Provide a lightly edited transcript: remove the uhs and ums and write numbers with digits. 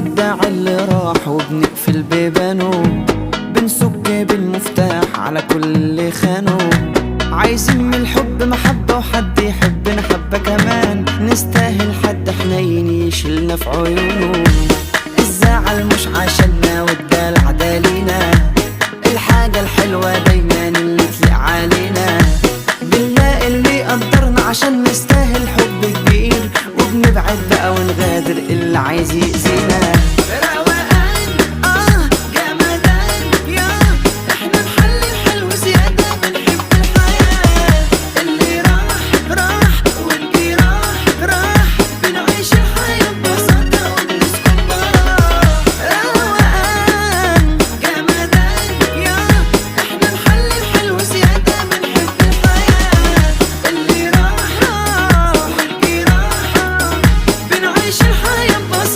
بنودع اللي راح وبنقفل بيبانه، بنسك بالمفتاح على كل اللي خانه. عايزين من الحب محبة وحد يحبنا حبة كمان، نستاهل حد حنين يشيلنا في عيونه. الزعل مش عشاننا والدلع دالينا، الحاجة الحلوة دايما اللي تليق علينا. بنلاقي اللي يقدرنا عشان نستاهل حب كبير، وبنبعد بقى ونغادر اللي عايز يأذينا.